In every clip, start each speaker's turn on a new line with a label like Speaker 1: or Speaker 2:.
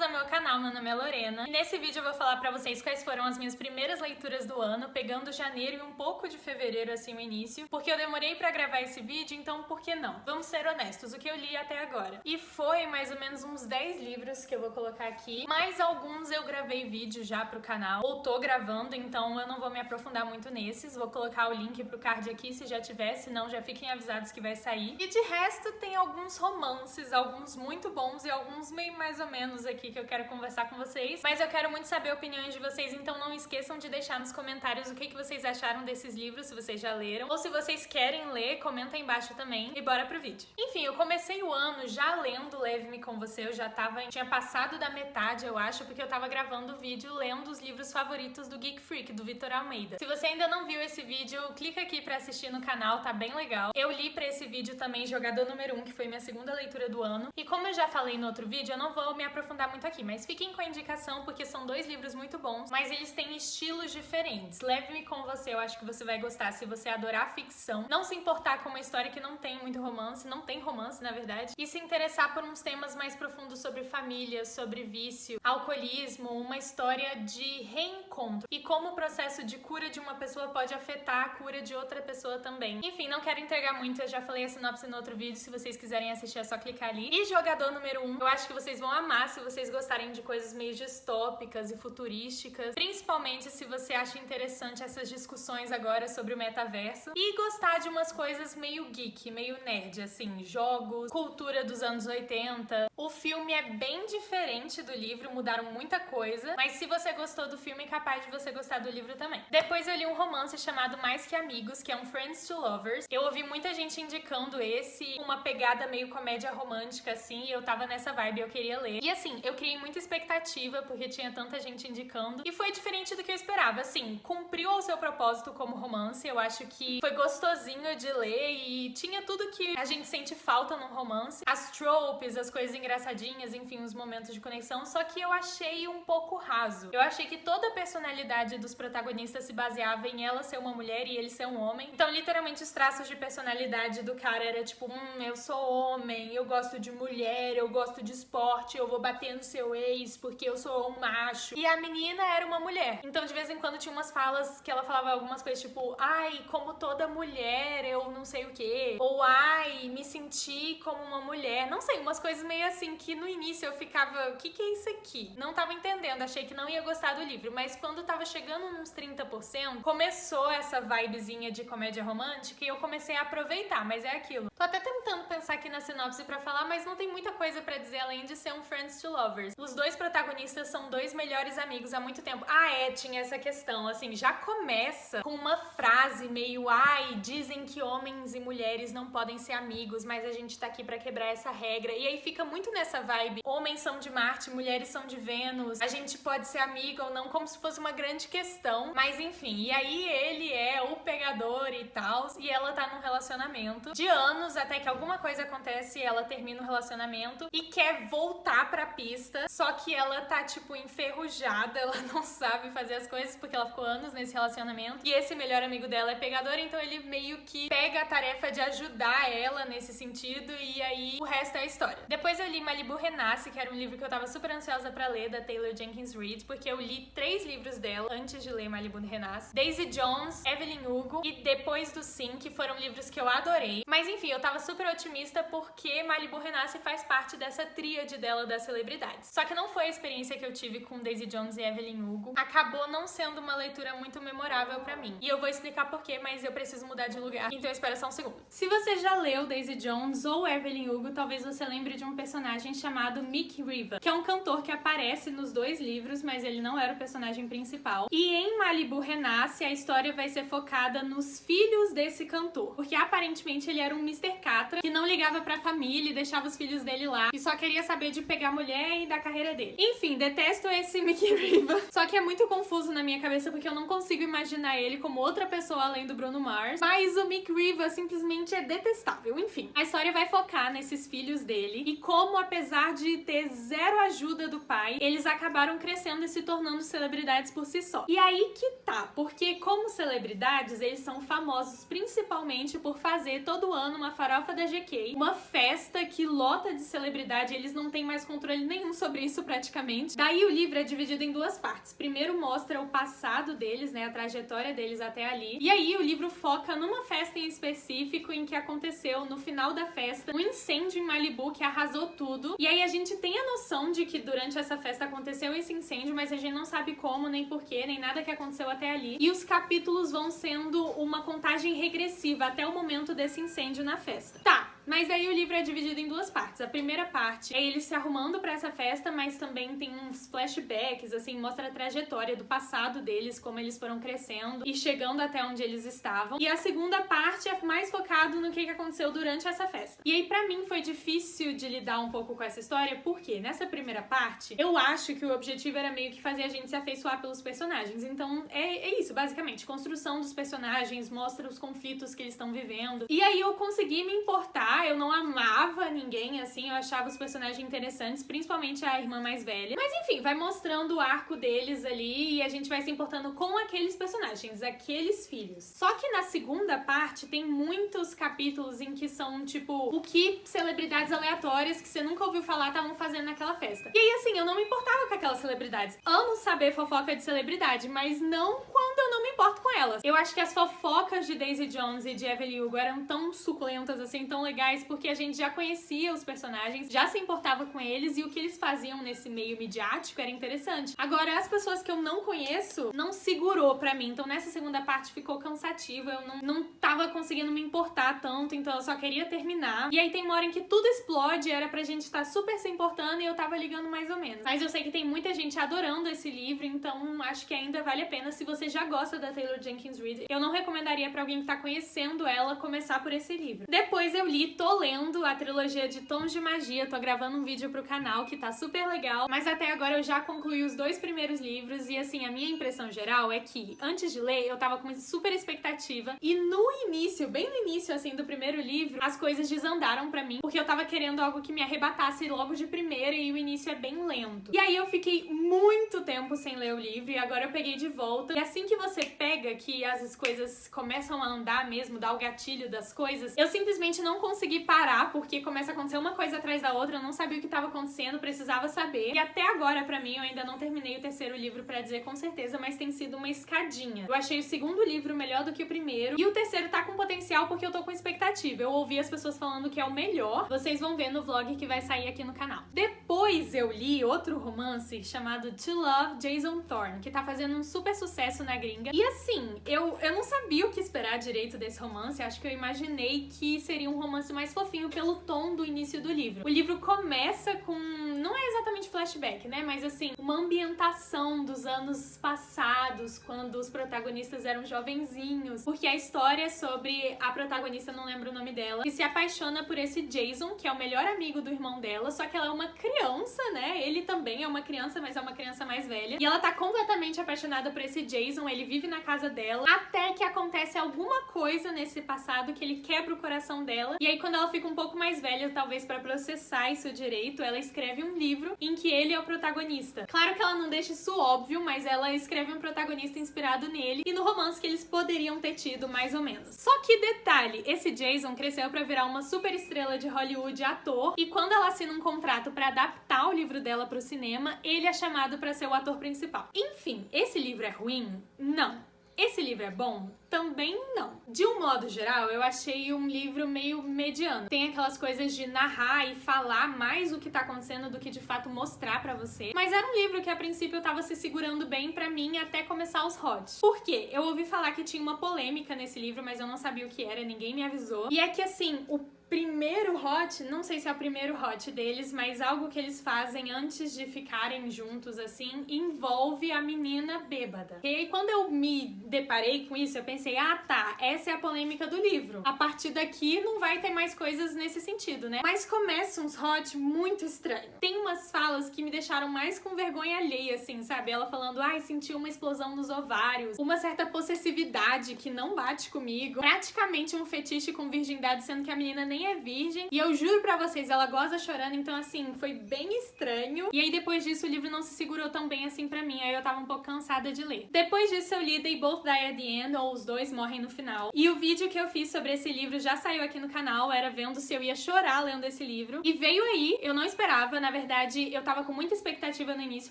Speaker 1: ao meu canal, meu nome é Lorena e nesse vídeo eu vou falar pra vocês quais foram as minhas primeiras leituras do ano, pegando janeiro e um pouco de fevereiro assim o início, porque eu demorei pra gravar esse vídeo, então por que não? Vamos ser honestos, o que eu li até agora. E foi mais ou menos uns 10 livros que eu vou colocar aqui, mais alguns eu gravei vídeo já pro canal, ou tô gravando, então eu não vou me aprofundar muito nesses, vou colocar o link pro card aqui se já tiver, senão já fiquem avisados que vai sair. E de resto tem alguns romances, alguns muito bons e alguns meio mais ou menos aqui que eu quero conversar com vocês, mas eu quero muito saber a opinião de vocês, então não esqueçam de deixar nos comentários o que vocês acharam desses livros, se vocês já leram, ou se vocês querem ler, comenta aí embaixo também e bora pro vídeo. Enfim, eu comecei o ano já lendo Leve-me com Você, eu já tinha passado da metade, eu acho, porque eu tava gravando o vídeo lendo os livros favoritos do Geek Freak, do Vitor Almeida. Se você ainda não viu esse vídeo, clica aqui pra assistir no canal, tá bem legal. Eu li pra esse vídeo também Jogador Número 1, que foi minha segunda leitura do ano, e como eu já falei no outro vídeo, eu não vou me aprofundar muito aqui, mas fiquem com a indicação porque são dois livros muito bons, mas eles têm estilos diferentes. Leve-me com Você, eu acho que você vai gostar se você adorar ficção, não se importar com uma história que não tem muito romance, não tem romance na verdade, e se interessar por uns temas mais profundos sobre família, sobre vício, alcoolismo, uma história de reencontro e como o processo de cura de uma pessoa pode afetar a cura de outra pessoa também. Enfim, não quero entregar muito, eu já falei a sinopse no outro vídeo, se vocês quiserem assistir é só clicar ali. E Jogador Número 1, eu acho que vocês vão amar se vocês gostarem de coisas meio distópicas e futurísticas, principalmente se você acha interessante essas discussões agora sobre o metaverso e gostar de umas coisas meio geek, meio nerd, assim, jogos, cultura dos anos 80. O filme é bem diferente do livro, mudaram muita coisa, mas se você gostou do filme, é capaz de você gostar do livro também. Depois eu li um romance chamado Mais Que Amigos, que é um Friends to Lovers. Eu ouvi muita gente indicando esse, uma pegada meio comédia romântica, assim, e eu tava nessa vibe, eu queria ler. E assim, eu criei muita expectativa, porque tinha tanta gente indicando, e foi diferente do que eu esperava. Assim, cumpriu o seu propósito como romance, eu acho que foi gostosinho de ler e tinha tudo que a gente sente falta num romance. As tropes, as coisas engraçadinhas, enfim, os momentos de conexão, só que eu achei um pouco raso. Eu achei que toda a personalidade dos protagonistas se baseava em ela ser uma mulher e ele ser um homem. Então, literalmente, os traços de personalidade do cara era tipo, eu sou homem, eu gosto de mulher, eu gosto de esporte, eu vou bater no seu ex porque eu sou um macho. E a menina era uma mulher. Então, de vez em quando, tinha umas falas que ela falava algumas coisas tipo, ai, como toda mulher, eu não sei o quê. Ou, ai, me senti como uma mulher. Não sei, umas coisas meio assim que no início eu ficava, o que é isso aqui? Não tava entendendo, achei que não ia gostar do livro. Mas quando tava chegando nos 30%, começou essa vibezinha de comédia romântica e eu comecei a aproveitar, mas é aquilo. Tô até tentando pensar aqui na sinopse pra falar, mas não tem muita coisa pra dizer além de ser um Friends to Lovers. Os dois protagonistas são dois melhores amigos há muito tempo. Ah, tinha essa questão, assim, já começa com uma frase meio, ai, dizem que homens e mulheres não podem ser amigos, mas a gente tá aqui pra quebrar essa regra. E aí fica muito nessa vibe, homens são de Marte, mulheres são de Vênus, a gente pode ser amigo ou não, como se fosse uma grande questão, mas enfim. E aí ele é o pegador e tal, e ela tá num relacionamento de anos, até que alguma coisa acontece e ela termina o relacionamento e quer voltar pra pista, só que ela tá, tipo, enferrujada, ela não sabe fazer as coisas porque ela ficou anos nesse relacionamento, e esse melhor amigo dela é pegador, então ele meio que pega a tarefa de ajudar ela nesse sentido, e aí o resto é a história. Depois eu li Malibu Renasce, que era um livro que eu tava super ansiosa pra ler, da Taylor Jenkins Reid, porque eu li 3 livros dela antes de ler Malibu Renasce. Daisy Jones, Evelyn Hugo e Depois do Sim, que foram livros que eu adorei. Mas enfim, eu tava super otimista porque Malibu Renasce faz parte dessa tríade dela das celebridades. Só que não foi a experiência que eu tive com Daisy Jones e Evelyn Hugo. Acabou não sendo uma leitura muito memorável pra mim. E eu vou explicar porquê, mas eu preciso mudar de lugar. Então espera só um segundo. Se você já leu Daisy Jones ou Evelyn Hugo, talvez você lembre de um personagem chamado Mick Riva, que é um cantor que aparece nos 2 livros, mas ele não era o personagem principal. E em Malibu Renasce, a história vai ser focada nos filhos desse cantor, porque aparentemente ele era um Mr. Catra que não ligava pra família e deixava os filhos dele lá e só queria saber de pegar mulher e da carreira dele. Enfim, detesto esse Mickey Riva, só que é muito confuso na minha cabeça porque eu não consigo imaginar ele como outra pessoa além do Bruno Mars, mas o Mick Riva simplesmente é detestável. Enfim, a história vai focar nesses filhos dele e como, apesar de ter zero ajuda do pai, eles acabaram crescendo e se tornando celebridades por si só. E aí que tá, porque como celebridades, eles são famosos principalmente por fazer todo ano uma farofa da GK, uma festa que lota de celebridade, eles não têm mais controle nenhum sobre isso praticamente. Daí o livro é dividido em duas partes. Primeiro mostra o passado deles, né, a trajetória deles até ali. E aí o livro foca numa festa em específico em que aconteceu no final da festa um incêndio em Malibu que arrasou tudo. E aí a gente tem a noção de que durante essa festa aconteceu esse incêndio, mas a gente não sabe como, nem porquê, nem nada que aconteceu até ali. E os capítulos vão sendo uma contagem regressiva até o momento desse incêndio na festa. Tá, mas aí o livro é dividido em duas partes. A primeira parte é eles se arrumando pra essa festa, mas também tem uns flashbacks, assim, mostra a trajetória do passado deles, como eles foram crescendo e chegando até onde eles estavam. E a segunda parte é mais focado no que aconteceu durante essa festa. E aí, pra mim, foi difícil de lidar um pouco com essa história, porque nessa primeira parte, eu acho que o objetivo era meio que fazer a gente se afeiçoar pelos personagens. Então, é isso, basicamente. Construção dos personagens, mostra os conflitos que eles estão vivendo. E aí, eu consegui me importar. Eu não amava ninguém, assim, eu achava os personagens interessantes, principalmente a irmã mais velha. Mas enfim, vai mostrando o arco deles ali e a gente vai se importando com aqueles personagens, aqueles filhos. Só que na segunda parte tem muitos capítulos em que são, tipo, o que celebridades aleatórias que você nunca ouviu falar estavam fazendo naquela festa. E aí, assim, eu não me importava com aquelas celebridades. Amo saber fofoca de celebridade, mas não quando eu não me importo com elas. Eu acho que as fofocas de Daisy Jones e de Evelyn Hugo eram tão suculentas, assim, tão legais, porque a gente já conhecia os personagens, já se importava com eles e o que eles faziam nesse meio midiático era interessante. Agora, as pessoas que eu não conheço, não segurou pra mim. Então, nessa segunda parte ficou cansativa, eu não tava conseguindo me importar tanto, então eu só queria terminar. E aí tem uma hora em que tudo explode, era pra gente estar super se importando e eu tava ligando mais ou menos. Mas eu sei que tem muita gente adorando esse livro, então acho que ainda vale a pena se você já gosta da Taylor Jenkins Reid. Eu não recomendaria pra alguém que tá conhecendo ela começar por esse livro. Depois eu li, tô lendo a trilogia de Tons de Magia, tô gravando um vídeo pro canal que tá super legal, mas até agora eu já concluí os 2 primeiros livros e assim, a minha impressão geral é que antes de ler eu tava com uma super expectativa e no início, bem no início assim do primeiro livro, as coisas desandaram pra mim, porque eu tava querendo algo que me arrebatasse logo de primeira e o início é bem lento. E aí eu fiquei muito tempo sem ler o livro e agora eu peguei de volta. E assim que você pega, que as coisas começam a andar mesmo, dá o gatilho das coisas, eu simplesmente não consegui parar, porque começa a acontecer uma coisa atrás da outra, eu não sabia o que estava acontecendo, precisava saber. E até agora, pra mim, eu ainda não terminei o terceiro livro pra dizer com certeza, mas tem sido uma escadinha. Eu achei o segundo livro melhor do que o primeiro, e o terceiro tá com potencial porque eu tô com expectativa. Eu ouvi as pessoas falando que é o melhor, vocês vão ver no vlog que vai sair aqui no canal. Depois eu li outro romance chamado To Love, Jason Thorne, que tá fazendo um super sucesso na gringa. E assim, eu não sabia o que esperar direito desse romance, acho que eu imaginei que seria um romance mais fofinho pelo tom do início do livro. O livro começa com, não é exatamente flashback, né, mas assim, uma ambientação dos anos passados, quando os protagonistas eram jovenzinhos, porque a história é sobre a protagonista, não lembro o nome dela, que se apaixona por esse Jason, que é o melhor amigo do irmão dela, só que ela é uma criança, né, ele também é uma criança, mas é uma criança mais velha, e ela tá completamente apaixonada por esse Jason, ele vive na casa dela, até que acontece alguma coisa nesse passado que ele quebra o coração dela, e aí quando ela fica um pouco mais velha, talvez pra processar isso direito, ela escreve um livro em que ele é o protagonista. Claro que ela não deixa isso óbvio, mas ela escreve um protagonista inspirado nele e no romance que eles poderiam ter tido, mais ou menos. Só que detalhe, esse Jason cresceu pra virar uma super estrela de Hollywood, ator, e quando ela assina um contrato pra adaptar o livro dela pro cinema, ele é chamado pra ser o ator principal. Enfim, esse livro é ruim? Não. Esse livro é bom? Também não. De um modo geral, eu achei um livro meio mediano. Tem aquelas coisas de narrar e falar mais o que tá acontecendo do que de fato mostrar pra você. Mas era um livro que a princípio tava se segurando bem pra mim até começar os hots. Por quê? Eu ouvi falar que tinha uma polêmica nesse livro, mas eu não sabia o que era, ninguém me avisou. E é que assim, o primeiro hot, não sei se é o primeiro hot deles, mas algo que eles fazem antes de ficarem juntos, assim, envolve a menina bêbada. E aí, quando eu me deparei com isso, eu pensei, ah tá, essa é a polêmica do livro. A partir daqui não vai ter mais coisas nesse sentido, né? Mas começa uns hot muito estranhos. Tem umas falas que me deixaram mais com vergonha alheia, assim, sabe? Ela falando, ai, senti uma explosão nos ovários, uma certa possessividade que não bate comigo, praticamente um fetiche com virgindade, sendo que a menina nem nem é virgem. E eu juro pra vocês, ela goza chorando, então assim, foi bem estranho. E aí depois disso o livro não se segurou tão bem assim pra mim, aí eu tava um pouco cansada de ler. Depois disso eu li They Both Die at the End, ou Os Dois Morrem no Final. E o vídeo que eu fiz sobre esse livro já saiu aqui no canal, era vendo se eu ia chorar lendo esse livro. E veio aí, eu não esperava, na verdade eu tava com muita expectativa no início,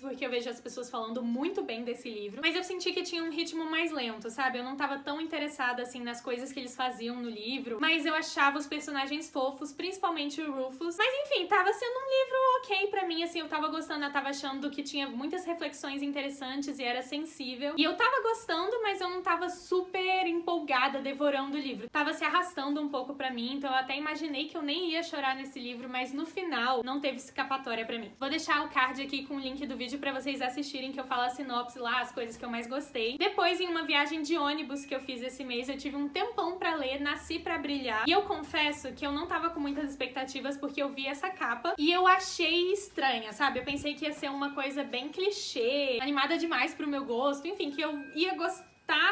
Speaker 1: porque eu vejo as pessoas falando muito bem desse livro. Mas eu senti que tinha um ritmo mais lento, sabe? Eu não tava tão interessada assim nas coisas que eles faziam no livro, mas eu achava os personagens fofos, principalmente o Rufus. Mas enfim, tava sendo um livro ok pra mim, assim, eu tava gostando, eu tava achando que tinha muitas reflexões interessantes e era sensível. E eu tava gostando, mas eu não tava super empolgada devorando o livro. Tava se arrastando um pouco pra mim, então eu até imaginei que eu nem ia chorar nesse livro, mas no final não teve escapatória pra mim. Vou deixar o card aqui com o link do vídeo pra vocês assistirem, que eu falo a sinopse lá, as coisas que eu mais gostei. Depois, em uma viagem de ônibus que eu fiz esse mês, eu tive um tempão pra ler Nasci Pra Brilhar. E eu confesso que eu não tava com muitas expectativas, porque eu vi essa capa e eu achei estranha, sabe? Eu pensei que ia ser uma coisa bem clichê, animada demais pro meu gosto, enfim, que eu ia gostar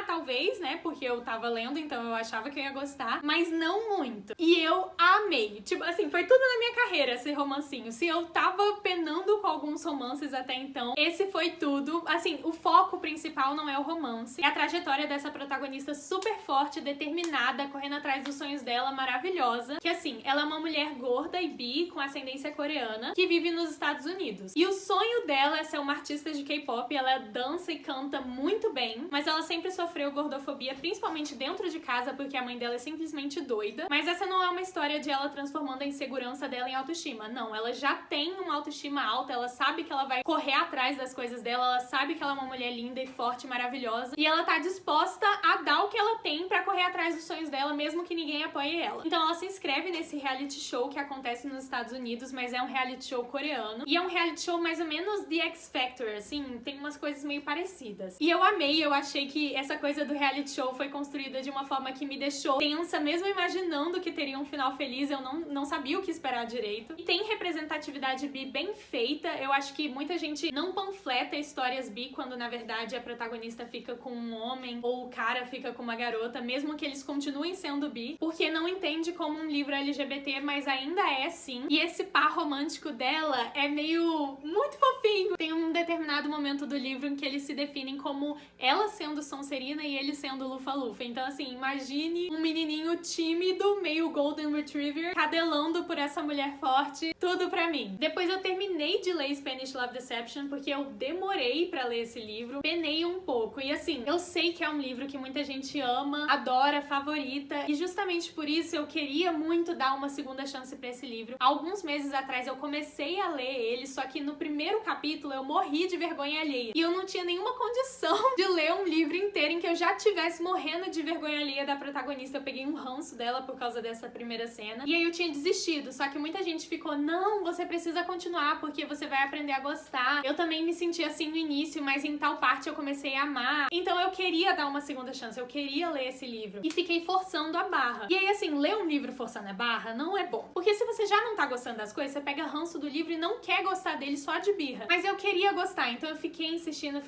Speaker 1: talvez, né, porque eu tava lendo, então eu achava que eu ia gostar, mas não muito. E eu amei, tipo assim, foi tudo na minha carreira esse romancinho. Se eu tava penando com alguns romances até então, esse foi tudo. Assim, o foco principal não é o romance, é a trajetória dessa protagonista super forte, determinada, correndo atrás dos sonhos dela, maravilhosa, que assim, ela é uma mulher gorda e bi, com ascendência coreana, que vive nos Estados Unidos. E o sonho dela é ser uma artista de K-pop, ela dança e canta muito bem, mas ela sempre sofreu gordofobia, principalmente dentro de casa, porque a mãe dela é simplesmente doida. Mas essa não é uma história de ela transformando a insegurança dela em autoestima. Não, ela já tem uma autoestima alta, ela sabe que ela vai correr atrás das coisas dela, ela sabe que ela é uma mulher linda e forte, maravilhosa, e ela tá disposta a dar o que ela tem pra correr atrás dos sonhos dela, mesmo que ninguém apoie ela. Então ela se inscreve nesse reality show que acontece nos Estados Unidos, mas é um reality show coreano, e é um reality show mais ou menos The X Factor, assim, tem umas coisas meio parecidas. E eu amei, eu achei que essa coisa do reality show foi construída de uma forma que me deixou tensa, mesmo imaginando que teria um final feliz, eu não sabia o que esperar direito. E tem representatividade bi bem feita, eu acho que muita gente não panfleta histórias bi quando na verdade a protagonista fica com um homem ou o cara fica com uma garota, mesmo que eles continuem sendo bi, porque não entende como um livro LGBT, mas ainda é sim. E esse par romântico dela é meio muito fofinho. Tem um determinado momento do livro em que eles se definem como ela sendo Sonserina e ele sendo Lufa-Lufa. Então assim, imagine um menininho tímido, meio Golden Retriever, cadelando por essa mulher forte. Tudo pra mim. Depois eu terminei de ler Spanish Love Deception, porque eu demorei pra ler esse livro. Penei um pouco. E assim, eu sei que é um livro que muita gente ama, adora, favorita. E justamente por isso eu queria muito dar uma segunda chance pra esse livro. Alguns meses atrás eu comecei a ler ele, só que no primeiro capítulo eu morri de vergonha alheia. E eu não tinha nenhuma condição de ler um livro inteiro em que eu já tivesse morrendo de vergonha alheia da protagonista. Eu peguei um ranço dela por causa dessa primeira cena. E aí eu tinha desistido. Só que muita gente ficou, não, você precisa continuar porque você vai aprender a gostar. Eu também me senti assim no início, mas em tal parte eu comecei a amar. Então eu queria dar uma segunda chance. Eu queria ler esse livro. E fiquei forçando a barra. E aí assim, ler um livro forçando a barra não é bom. Porque se você já não tá gostando das coisas, você pega ranço do livro e não quer gostar dele só de birra. Mas eu queria gostar, então eu fiquei insistindo.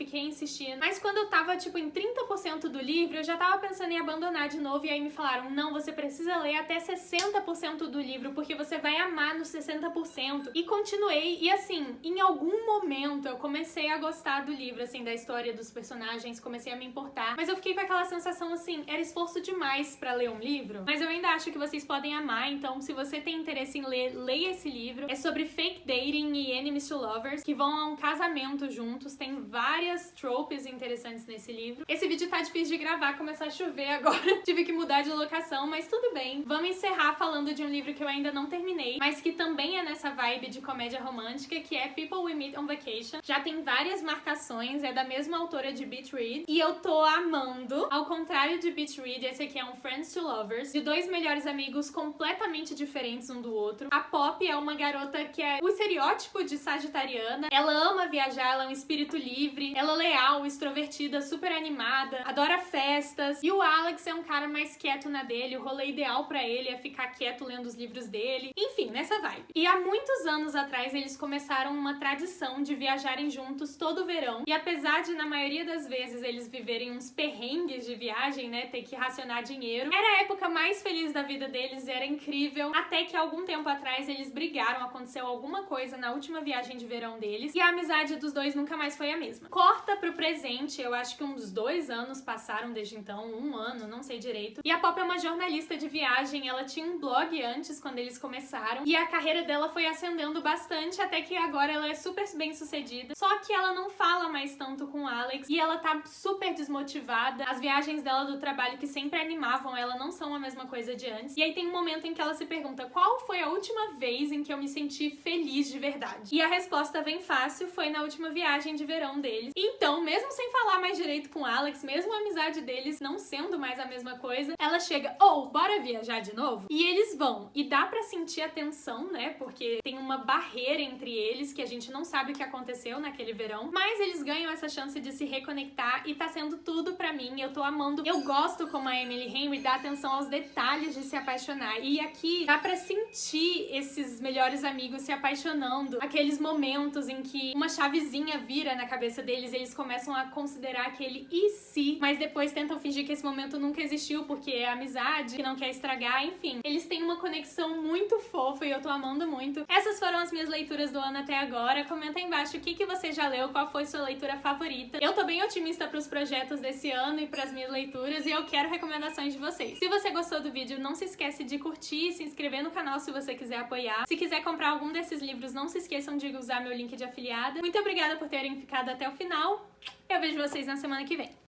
Speaker 1: Mas quando eu tava tipo em 30% do livro, eu já tava pensando em abandonar de novo, e aí me falaram, não, você precisa ler até 60% do livro, porque você vai amar nos 60%. E continuei, e assim, em algum momento eu comecei a gostar do livro, assim, da história dos personagens, comecei a me importar, mas eu fiquei com aquela sensação assim, era esforço demais pra ler um livro, mas eu ainda acho que vocês podem amar, então se você tem interesse em ler, leia esse livro. É sobre fake dating e enemies to lovers, que vão a um casamento juntos, tem várias tropes interessantes nesse livro. Esse vídeo tá difícil de gravar, começou a chover agora, tive que mudar de locação, mas tudo bem. Vamos encerrar falando de um livro que eu ainda não terminei, mas que também é nessa vibe de comédia romântica, que é People We Meet on Vacation. Já tem várias marcações, é da mesma autora de Beach Read, e eu tô amando. Ao contrário de Beach Read, esse aqui é um Friends to Lovers, de dois melhores amigos completamente diferentes um do outro. A Pop é uma garota que é o estereótipo de sagitariana, ela ama viajar viajar, ela é um espírito livre, ela é leal, extrovertida, super animada, adora festas. E o Alex é um cara mais quieto na dele, o rolê ideal pra ele é ficar quieto lendo os livros dele. Enfim, nessa vibe. E há muitos anos atrás eles começaram uma tradição de viajarem juntos todo verão. E apesar de, na maioria das vezes, eles viverem uns perrengues de viagem, né, ter que racionar dinheiro, era a época mais feliz da vida deles, era incrível. Até que algum tempo atrás eles brigaram, aconteceu alguma coisa na última viagem de verão deles e a amizade dos dois nunca mais foi a mesma. Corta pro presente, eu acho que uns 2 anos passaram desde então, 1 ano, não sei direito. E a Pop é uma jornalista de viagem, ela tinha um blog antes, quando eles começaram, e a carreira dela foi ascendendo bastante, até que agora ela é super bem sucedida. Só que ela não fala mais tanto com o Alex e ela tá super desmotivada. As viagens dela do trabalho que sempre animavam ela não são a mesma coisa de antes. E aí tem um momento em que ela se pergunta: qual foi a última vez em que eu me senti feliz de verdade? E a resposta vem fácil, foi na última viagem de verão deles. Então, mesmo sem falar mais direito com o Alex, mesmo a amizade deles não sendo mais a mesma coisa, ela chega: bora viajar de novo? E eles vão. E dá pra sentir a tensão, né? Porque tem uma barreira entre eles que a gente não sabe o que aconteceu naquele verão, mas eles ganham essa chance de se reconectar e tá sendo tudo pra mim. Eu tô amando. Eu gosto como a Emily Henry dá atenção aos detalhes de se apaixonar. E aqui dá pra sentir esses melhores amigos se apaixonando. Aqueles momentos em que uma chavezinha vira na cabeça deles, eles começam a considerar aquele e se, mas depois tentam fingir que esse momento nunca existiu porque é amizade, que não quer estragar, enfim. Eles têm uma conexão muito fofa e eu tô amando muito. Essas foram as minhas leituras do ano até agora. Comenta aí embaixo o que você já leu, qual foi sua leitura favorita. Eu tô bem otimista pros projetos desse ano e pras minhas leituras e eu quero recomendações de vocês. Se você gostou do vídeo, não se esquece de curtir e se inscrever no canal se você quiser apoiar. Se quiser comprar algum desses livros, não se esqueçam de usar meu link de afiliada. Muito obrigada por terem ficado até o final. Eu vejo vocês na semana que vem.